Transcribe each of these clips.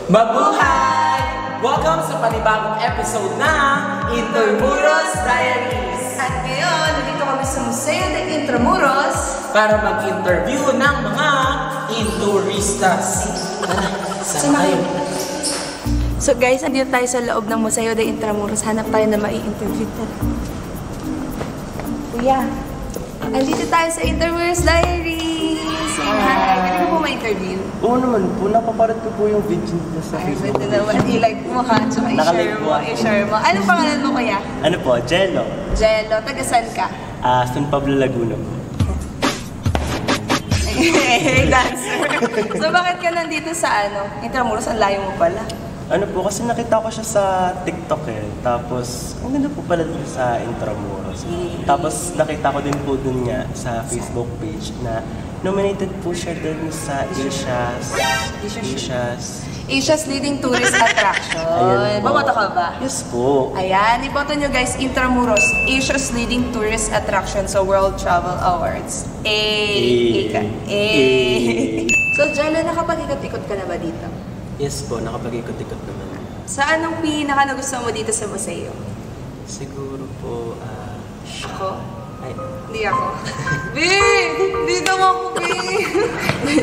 Mabuhay! Welcome sa panibagong episode ng Intramuros Diaries! At ngayon, nandito kami sa Museo de Intramuros para mag-interview ng mga inturistas. Saan tayo? So guys, andito tayo sa loob ng Museo de Intramuros. Hanap tayo na mai-interview tayo. Kuya, andito tayo sa Intramuros Diaries! Hi! Pwede ko po ma-interview? Oo naman po, napaparad ko po yung video nito sa Facebook. Pwede naman. I-like mo ha, tsaka i-share mo. Anong pangalan mo kuya? Ano po? Jello. Jello. Taga saan ka? San Pablo, Laguna po. Hey, dancer! So bakit ka nandito sa Intramuros? Ang layo mo pala. Ano po, kasi nakita ko siya sa TikTok eh. Tapos, ang ganda po pala dun sa Intramuros. Tapos, nakita ko din po dun nga sa Facebook page na nominated po siya dun sa Asia's leading tourist attraction. Baboto ka ba? Yes po. Ayan, iboto nyo guys, Intramuros, Asia's leading tourist attraction sa World Travel Awards. So, Jello, nakapag-ikot-ikot ka na ba dito? Yes po, nakapag-ikot-ikot naman. Saan ang pinaka nagustuhan mo dito sa museo? Siguro po, Ako? ay, Hindi ako. B! Dito mo ako, B!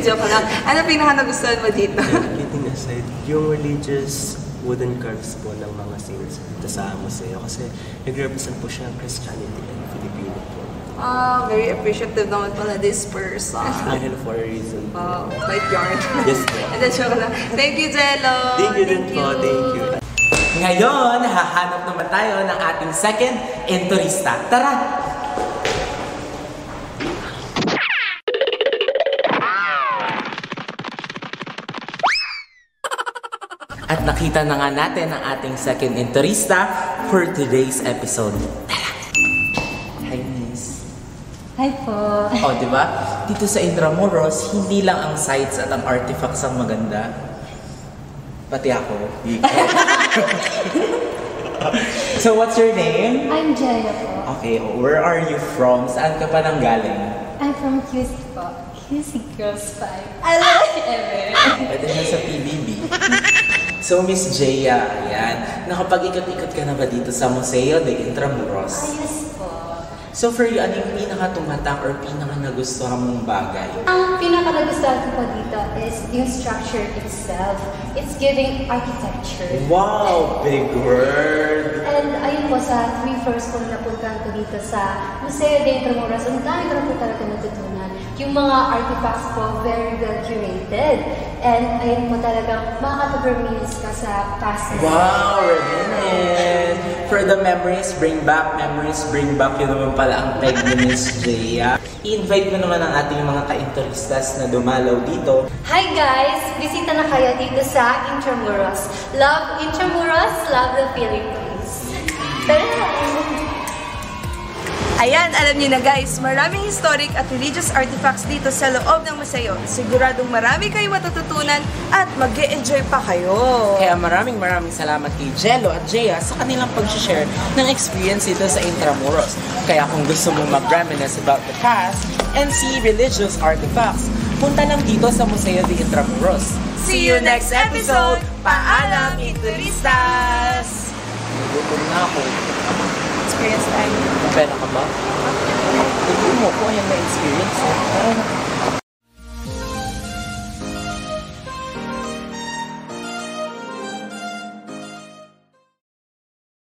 Joke lang. Ano pinaka nagustuhan mo dito? kidding aside, yung religious wooden carves po ng mga saints dito sa museo kasi nag-represent po siya ng Christianity and Filipino po. Very appreciative naman pala this person. Dahil for a reason. Like yarn. Yes po. And then, joke lang. Thank you, Jello! Thank you din po, thank you. Ngayon, hahanap naman tayo ng ating second inturista. Tara! At nakita na nga natin ang ating second inturista for today's episode. Tara! Hi, Miss. Hi po. Di ba? Dito sa Intramuros, hindi lang ang sites at ang artifacts ang maganda. Pati ako. So, what's your name? I'm Jaya po. Okay, where are you from? Saan ka pa nang galing? I'm from QC po. QC Girls 5. I love it. Pwede na sa PBB. So, Miss Jaya, yan. Nakapag-ikot-ikot ka na ba dito sa Museo de Intramuros? Ayos po. So, for you, ano yung pinaka-tumatak or pinaka-nagustuhan mong bagay? Ang pinaka-nagustuhan ko po dito is yung structure itself. It's giving architecture. Wow! Big word! And ayun po, sa 3 floors po napuntahan ko dito sa Museo de Intramuros, ang dami ko na po talaga natutunan. Yung mga artifacts po, very well curated. And ayun po talagang makakapag-reminisce ka sa past. Wow! Reminisce! For the memories, bring back. Yun naman pala ang peg ni Miss Jaya. I-invite mo naman ang ating mga ka-inturistas na dumalaw dito. Hi guys! Bisita na kayo dito sa Intramuros. Love Intramuros, love the Philippines. Tara! Ayan, alam niyo na guys, maraming historic at religious artifacts dito sa loob ng museo. Siguradong marami kayo matututunan at mag-e-enjoy pa kayo. Kaya maraming salamat kay Jello at Jaya sa kanilang pag-share ng experience dito sa Intramuros. Kaya kung gusto mong mag-reminisce about the past and see religious artifacts, punta lang dito sa Museo de Intramuros. See you next episode! Paalam, Inturistas! Gutom na ako. Experience tayo. Pera ka ba? Gutom mo ko, ayan na experience. Tara na.